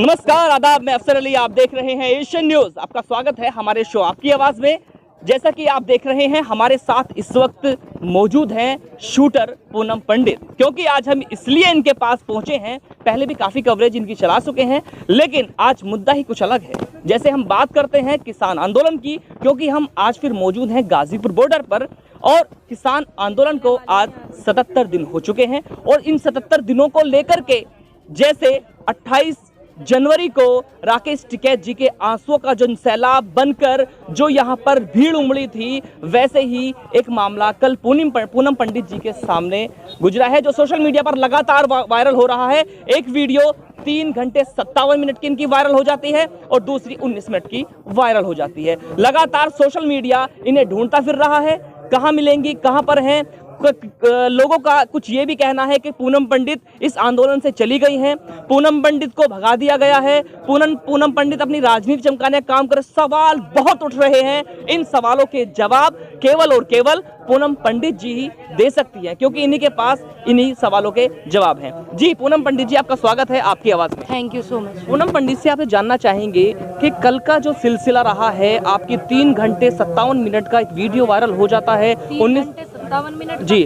नमस्कार, आदाब, मैं अफसर अली। आप देख रहे हैं एशियन न्यूज। आपका स्वागत है हमारे शो आपकी आवाज में। जैसा कि आप देख रहे हैं, हमारे साथ इस वक्त मौजूद हैं शूटर पूनम पंडित। क्योंकि आज हम इसलिए इनके पास पहुंचे हैं, पहले भी काफ़ी कवरेज इनकी चला चुके हैं, लेकिन आज मुद्दा ही कुछ अलग है। जैसे हम बात करते हैं किसान आंदोलन की, क्योंकि हम आज फिर मौजूद हैं गाजीपुर बॉर्डर पर और किसान आंदोलन को आज 77 दिन हो चुके हैं। और इन 77 दिनों को लेकर के जैसे 28 जनवरी को राकेश टिकैत जी के आंसुओं का जो सैलाब बनकर जो यहाँ पर भीड़ उमड़ी थी, वैसे ही एक मामला कल पूनम पंडित जी के सामने गुजरा है, जो सोशल मीडिया पर लगातार वायरल हो रहा है। एक वीडियो 3 घंटे 57 मिनट की इनकी वायरल हो जाती है और दूसरी 19 मिनट की वायरल हो जाती है। लगातार सोशल मीडिया इन्हें ढूंढता फिर रहा है, कहाँ मिलेंगी, कहाँ पर हैं। लोगों का कुछ ये भी कहना है कि पूनम पंडित इस आंदोलन से चली गई हैं, पूनम पंडित को भगा दिया गया है, पूनम पंडित अपनी राजनीति चमकाने का काम कर। सवाल बहुत उठ रहे हैं। इन सवालों के जवाब केवल और केवल पूनम पंडित जी ही दे सकती है, क्योंकि इन्हीं के पास इन्हीं सवालों के जवाब हैं। जी पूनम पंडित जी, आपका स्वागत है आपकी आवाज में। Thank you so much. Poonam Pandit से आपसे जानना चाहेंगे कि कल का जो सिलसिला रहा है, आपकी 3 घंटे 57 मिनट का एक वीडियो वायरल हो जाता है। 3 घंटे 57 मिनट जी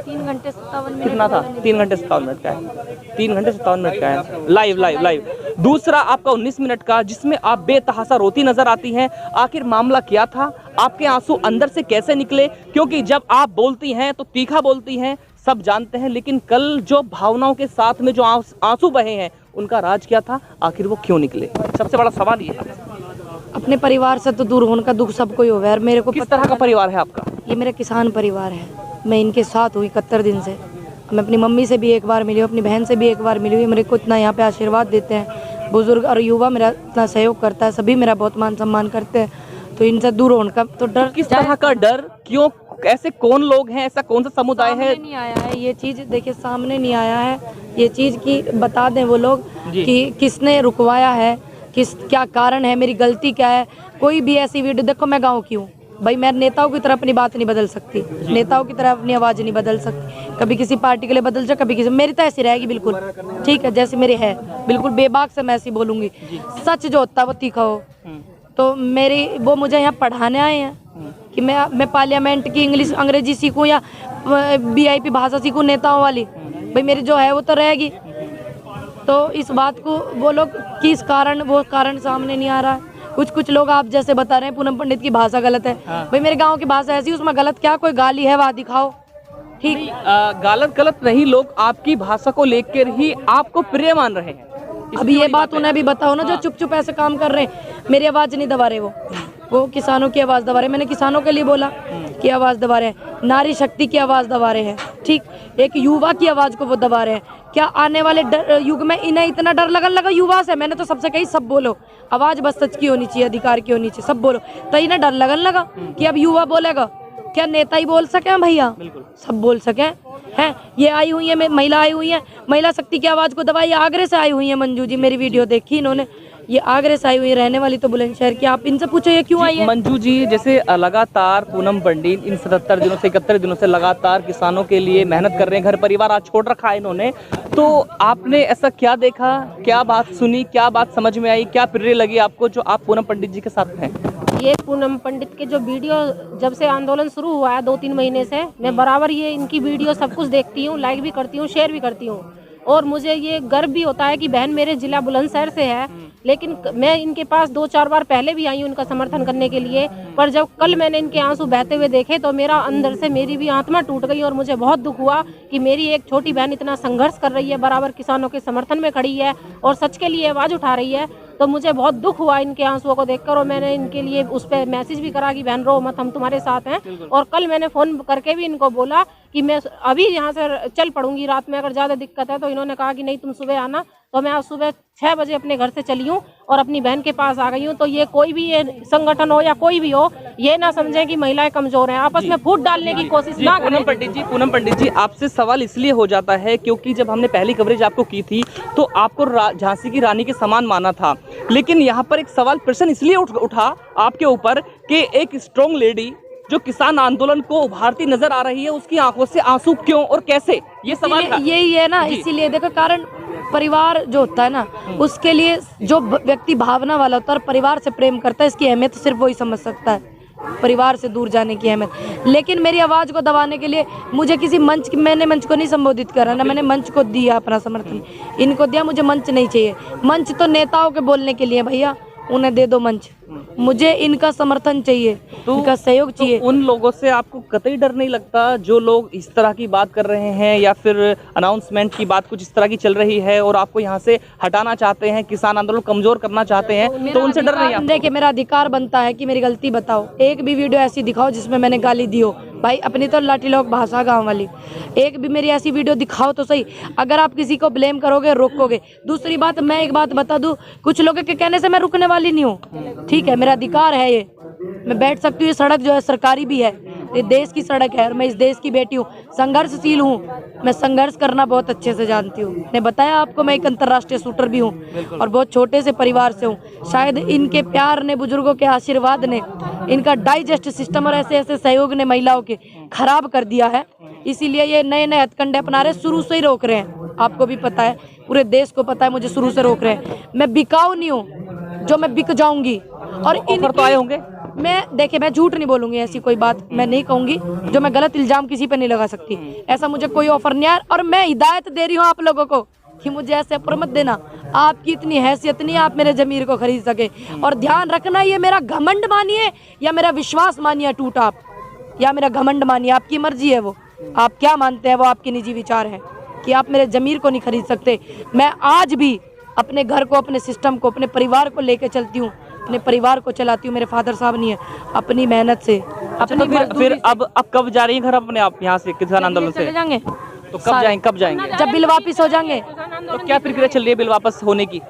3 घंटे 57 मिनट कितना था? 3 घंटे 57 मिनट का है। 3 घंटे 57 मिनट का है लाइव। दूसरा आपका 19 मिनट का, जिसमें आप बेतहासा रोती नजर आती हैं। आखिर मामला क्या था? आपके आंसू अंदर से कैसे निकले? क्योंकि जब आप बोलती हैं तो तीखा बोलती हैं, सब जानते हैं, लेकिन कल जो भावनाओं के साथ में जो आंसू बहे हैं, उनका राज क्या था? आखिर वो क्यों निकले? सबसे बड़ा सवाल ये है। अपने परिवार से तो दूर होने का दुख सबको ही होगा यार। मेरे को किस तरह का परिवार है आपका? ये मेरा किसान परिवार है। मैं इनके साथ हूँ 71 दिन से। मैं अपनी मम्मी से भी एक बार मिली हूँ, अपनी बहन से भी एक बार मिली हुई। मेरे को इतना यहाँ पे आशीर्वाद देते हैं, बुजुर्ग और युवा मेरा इतना सहयोग करता है, सभी मेरा बहुत मान सम्मान करते हैं। तो इनसे दूर होने का तो डर। किस तरह का डर? क्यों? ऐसे कौन लोग हैं? ऐसा कौन सा समुदाय है? नहीं आया है ये चीज़, देखिए सामने नहीं आया है ये चीज़ की बता दें वो लोग कि किसने रुकवाया है, क्या कारण है, मेरी गलती क्या है। कोई भी ऐसी वीडियो देखो, मैं गाँव की हूँ भाई, मैं नेताओं की तरह अपनी बात नहीं बदल सकती, नेताओं की तरह अपनी आवाज़ नहीं बदल सकती। कभी किसी पार्टी के लिए बदल जाए, कभी किसी, मेरी तो ऐसी रहेगी बिल्कुल, ठीक है, जैसे मेरी है बिल्कुल बेबाक से मैं ऐसी बोलूँगी। सच जो होता है वो तीखा हो। तो मेरी वो मुझे यहाँ पढ़ाने आए हैं कि मैं पार्लियामेंट की इंग्लिश अंग्रेजी सीखूँ या VIP भाषा सीखूँ नेताओं वाली। भाई मेरी जो है वो तो रहेगी। तो इस बात को वो लोग किस कारण, वो कारण सामने नहीं आ रहा है। कुछ लोग आप जैसे बता रहे हैं पूनम पंडित की भाषा गलत है। भाई मेरे गांव की भाषा ऐसी, उसमें गलत क्या? कोई गाली है वहाँ दिखाओ, ठीक। गलत नहीं, लोग आपकी भाषा को लेकर ही आपको प्रिय मान रहे हैं। अभी ये बात उन्हें भी बताओ ना, जो चुप ऐसे काम कर रहे हैं। मेरी आवाज़ नहीं दबा रहे वो किसानों की आवाज़ दबा रहे हैं। मैंने किसानों के लिए बोला कि आवाज़ दबा रहे हैं, नारी शक्ति की आवाज़ दबा रहे हैं, ठीक। एक युवा की आवाज़ को वो दबा रहे हैं। क्या आने वाले युग में इन्हें इतना डर लगने लगा युवा से? मैंने तो सबसे कही सब बोलो, आवाज़ बस सच की होनी चाहिए, अधिकार की होनी चाहिए, सब बोलो। तो इन्हें डर लगने लगा कि अब युवा बोलेगा, क्या नेता ही बोल सके भैया? सब बोल सके हैं। ये आई हुई है, महिला आई हुई है, महिला शक्ति की आवाज़ को दबाई। आगरे से आई हुई है मंजू जी, मेरी वीडियो देखी इन्होंने, ये आगरे से आई हुई है, रहने वाली तो बुलंदशहर की। आप इनसे पूछो ये क्यों आई है। मंजू जी, जैसे लगातार पूनम पंडित इन 77 दिनों से 71 दिनों से लगातार किसानों के लिए मेहनत कर रहे हैं, घर परिवार आज छोड़ रखा है इन्होंने, तो आपने ऐसा क्या देखा, क्या बात सुनी, क्या बात समझ में आई, क्या प्रेरणा लगी आपको जो आप पूनम पंडित जी के साथ हैं? ये पूनम पंडित के जो वीडियो, जब से आंदोलन शुरू हुआ है 2-3 महीने से, मैं बराबर ये इनकी वीडियो सब कुछ देखती हूँ, लाइक भी करती हूँ, शेयर भी करती हूँ। और मुझे ये गर्व भी होता है कि बहन मेरे जिला बुलंदशहर से है, लेकिन मैं इनके पास 2-4 बार पहले भी आई हूँ उनका समर्थन करने के लिए। पर जब कल मैंने इनके आंसू बहते हुए देखे तो मेरा अंदर से मेरी भी आत्मा टूट गई और मुझे बहुत दुख हुआ कि मेरी एक छोटी बहन इतना संघर्ष कर रही है, बराबर किसानों के समर्थन में खड़ी है और सच के लिए आवाज़ उठा रही है। तो मुझे बहुत दुख हुआ इनके आंसुओं को देखकर और मैंने इनके लिए उस पर मैसेज भी करा कि बहन रो मत, हम तुम्हारे साथ हैं। और कल मैंने फ़ोन करके भी इनको बोला कि मैं अभी यहाँ से चल पड़ूंगी, रात में अगर ज़्यादा दिक्कत है तो इन्होंने कहा कि नहीं तुम सुबह आना। तो मैं आज सुबह 6 बजे अपने घर से चली हूँ और अपनी बहन के पास आ गई हूँ। तो ये कोई भी ये संगठन हो या कोई भी हो, ये ना समझे कि महिलाएं कमजोर हैं, आपस में फूट डालने की कोशिश ना करें। पूनम पंडित जी, आपसे सवाल इसलिए हो जाता है क्योंकि जब हमने पहली कवरेज आपको की थी तो आपको झांसी की रानी के समान माना था, लेकिन यहाँ पर एक सवाल प्रश्न इसलिए उठा आपके ऊपर कि एक स्ट्रॉन्ग लेडी जो किसान आंदोलन को उभारती नजर आ रही है, उसकी आंखों से आंसू क्यों और कैसे? ये सवाल था। यही है ना, इसीलिए देखो कारण परिवार जो होता है ना, उसके लिए जो व्यक्ति भावना वाला होता है और परिवार से प्रेम करता है, इसकी अहमियत सिर्फ वही समझ सकता है, परिवार से दूर जाने की अहमियत। लेकिन मेरी आवाज़ को दबाने के लिए मुझे किसी मंच, मैंने मंच को नहीं संबोधित करा ना, मैंने मंच को दिया अपना समर्थन, इनको दिया, मुझे मंच नहीं चाहिए। मंच तो नेताओं के बोलने के लिए भैया, उन्हें दे दो मंच, मुझे इनका समर्थन चाहिए, इनका सहयोग चाहिए। उन लोगों से आपको कतई डर नहीं लगता जो लोग इस तरह की बात कर रहे हैं, या फिर अनाउंसमेंट की बात कुछ इस तरह की चल रही है और आपको यहाँ से हटाना चाहते हैं, किसान आंदोलन कमजोर करना चाहते हैं, तो उनसे डर नहीं है? देखिए, मेरा अधिकार बनता है कि मेरी गलती बताओ, एक भी वीडियो ऐसी दिखाओ जिसमें मैंने गाली दी हो भाई, अपनी तो लाठी लोग भाषा गाँव वाली, एक भी मेरी ऐसी वीडियो दिखाओ तो सही। अगर आप किसी को ब्लेम करोगे, रोकोगे। दूसरी बात, मैं एक बात बता दूं, कुछ लोगों के कहने से मैं रुकने वाली नहीं हूँ, ठीक है, मेरा अधिकार है ये, मैं बैठ सकती हूँ। ये सड़क जो है सरकारी भी है, ये देश की सड़क है और मैं इस देश की बेटी हूँ, संघर्षशील हूँ, मैं संघर्ष करना बहुत अच्छे से जानती हूँ। मैंने बताया आपको, मैं एक अंतर्राष्ट्रीय शूटर भी हूँ और बहुत छोटे से परिवार से हूँ। शायद इनके प्यार ने, बुजुर्गों के आशीर्वाद ने, इनका डाइजेस्ट सिस्टम और ऐसे ऐसे सहयोग ने महिलाओं के खराब कर दिया है, इसीलिए ये नए नए हथकंडे अपना रहे, शुरू से ही रोक रहे हैं। आपको भी पता है, पूरे देश को पता है, मुझे शुरू से रोक रहे हैं। मैं बिकाऊ नहीं हूँ जो मैं बिक जाऊंगी। और इन तो आए होंगे, मैं देखिए, मैं झूठ नहीं बोलूंगी, ऐसी कोई बात मैं नहीं कहूंगी जो मैं गलत इल्जाम किसी पे नहीं लगा सकती, ऐसा मुझे कोई ऑफर नहीं आया। और मैं हिदायत दे रही हूँ आप लोगों को कि मुझे ऐसे ऑफर मत देना, आपकी इतनी हैसियत नहीं आप मेरे जमीर को खरीद सके। और ध्यान रखना, ये मेरा घमंड मानिए या मेरा विश्वास मानिए टूटा आप, या मेरा घमंड मानिए, आपकी मर्जी है, वो आप क्या मानते हैं वो आपके निजी विचार है, कि आप मेरे जमीर को नहीं खरीद सकते। मैं आज भी अपने घर को, अपने सिस्टम को, अपने परिवार को लेके चलती हूँ, अपने परिवार को चलाती हूँ। मेरे फादर साहब नहीं है, अपनी मेहनत से, अपनी फिर अब कब जा रही हैं घर अपने आप यहाँ से किसान आंदोलन से? चले जाएंगे। तो कब जाएंगे? जब बिल वापिस हो जाएंगे। तो क्या प्रक्रिया चल रही है बिल वापस होने की?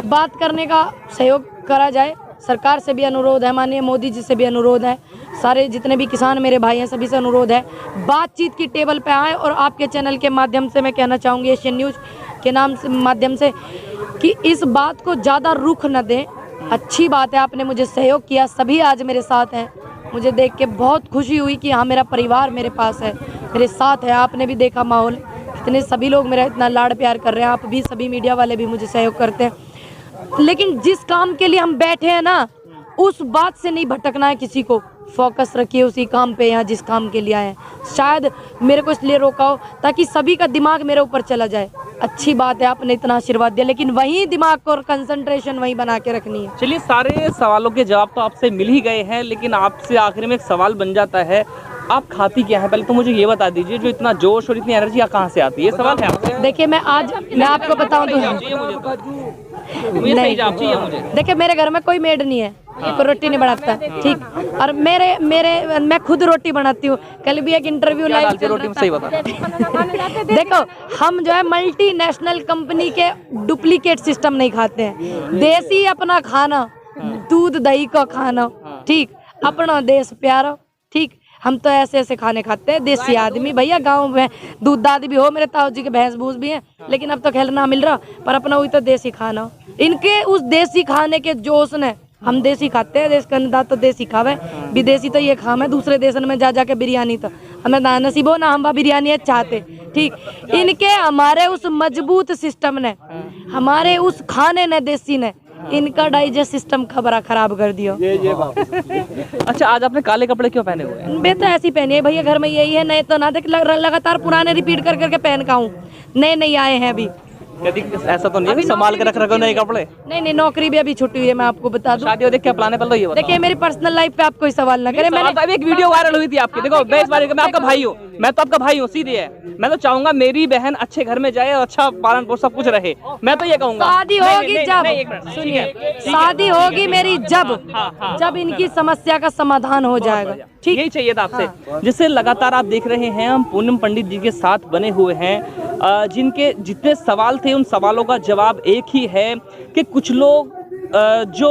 बात करने का सहयोग करा जाए, सरकार से भी अनुरोध है, माननीय मोदी जी से भी अनुरोध है, सारे जितने भी किसान मेरे भाई हैं सभी से अनुरोध है, बातचीत की टेबल पे आए। और आपके चैनल के माध्यम से मैं कहना चाहूँगी, एशियन न्यूज़ के नाम से माध्यम से, कि इस बात को ज़्यादा रुख न दें। अच्छी बात है, आपने मुझे सहयोग किया, सभी आज मेरे साथ हैं, मुझे देख के बहुत खुशी हुई कि हाँ, मेरा परिवार मेरे पास है, मेरे साथ है। आपने भी देखा माहौल, इतने सभी लोग मेरा इतना लाड़ प्यार कर रहे हैं, आप भी, सभी मीडिया वाले भी मुझे सहयोग करते हैं। लेकिन जिस काम के लिए हम बैठे हैं ना, उस बात से नहीं भटकना है किसी को, फोकस रखिए उसी काम पे, यहाँ जिस काम के लिए आए हैं। शायद मेरे को इसलिए रोका हो ताकि सभी का दिमाग मेरे ऊपर चला जाए। अच्छी बात है, आपने इतना आशीर्वाद दिया, लेकिन वही दिमाग को और कंसंट्रेशन वहीं बना के रखनी है। चलिए, सारे सवालों के जवाब तो आपसे मिल ही गए हैं, लेकिन आपसे आखिर में एक सवाल बन जाता है, आप खाती क्या है? पहले तो मुझे ये बता दीजिए, जो इतना जोश और इतनी एनर्जी कहाँ से आती है, ये सवाल है। देखिए, मैं आपको बताऊं तो नहीं, देखिए, मेरे घर में कोई मेड नहीं है, कोई रोटी नहीं बनाता, ठीक, और मैं खुद रोटी बनाती हूँ। कल भी एक इंटरव्यू लाइव चल रहा था, सही बता। देखो, हम जो है मल्टीनेशनल कंपनी के डुप्लीकेट सिस्टम नहीं खाते हैं, देसी अपना खाना, दूध दही का खाना, ठीक, अपना देश प्यारा, ठीक। हम तो ऐसे ऐसे खाने खाते हैं, देसी आदमी भैया, गांव में दूध दादी भी हो, मेरे ताऊ जी के भैंस भूस भी हैं, लेकिन अब तो खेल ना मिल रहा, पर अपना वही तो देसी खाना। इनके उस देसी खाने के जोश ने, हम देसी खाते हैं, देश का अन्नदाता तो देसी खावे, विदेशी तो ये खाम है, दूसरे देशन में जा जाके बिरयानी, तो हमें ना नसीब हो ना हम बिरयानी चाहते, ठीक। इनके हमारे उस मजबूत सिस्टम ने, हमारे उस खाने ने, देसी ने, इनका डाइजेस्ट सिस्टम खराब कर दिया। अच्छा, आज आपने काले कपड़े क्यों पहने हुए हैं? मैं तो ऐसी पहनी है भैया, घर में यही है, नए तो ना देख, लगातार पुराने रिपीट कर करके पहन का हूँ, नए नहीं आए हैं अभी। यदि ऐसा तो नहीं है संभाल के रख रखे नए कपड़े? नहीं, नौकरी भी अभी छुट्टी हुई है, मैं आपको बता दूं। शादी देख क्या प्लान है, पहले ये बताओ। देखिए, मेरी पर्सनल लाइफ पे आप कोई सवाल ना करें। मैंने अभी एक वीडियो वायरल हुई थी आपकी, देखो, मैं इस बारे में, मैं आपका भाई हूँ, मैं तो आपका भाई हूँ, सीधे है। मैं तो चाहूंगा मेरी बहन अच्छे घर में जाए और अच्छा पालन पोषण सब कुछ रहे, मैं तो ये कहूंगा। शादी होगी जब, सुनिए, शादी होगी मेरी जब इनकी समस्या का समाधान हो जाएगा, ठीक। यही चाहिए था आपसे, जिससे लगातार आप देख रहे हैं हम पूनम पंडित जी के साथ बने हुए हैं, जिनके जितने सवाल थे उन सवालों का जवाब एक ही है कि कुछ लोग जो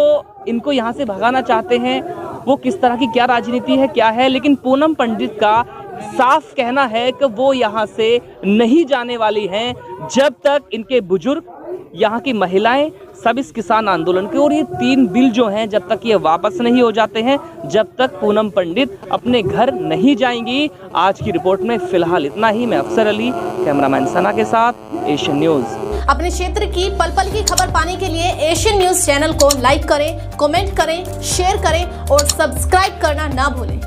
इनको यहाँ से भगाना चाहते हैं, वो किस तरह की क्या राजनीति है, क्या है, लेकिन पूनम पंडित का साफ कहना है कि वो यहाँ से नहीं जाने वाली हैं जब तक इनके बुजुर्ग, यहाँ की महिलाएं, सब इस किसान आंदोलन के और ये 3 बिल जो हैं जब तक ये वापस नहीं हो जाते हैं, जब तक पूनम पंडित अपने घर नहीं जाएंगी। आज की रिपोर्ट में फिलहाल इतना ही। मैं अफसर अली, कैमरामैन सना के साथ, एशियन न्यूज़। अपने क्षेत्र की पल पल की खबर पाने के लिए एशियन न्यूज चैनल को लाइक करें, कमेंट करें, शेयर करें और सब्सक्राइब करना ना भूलें।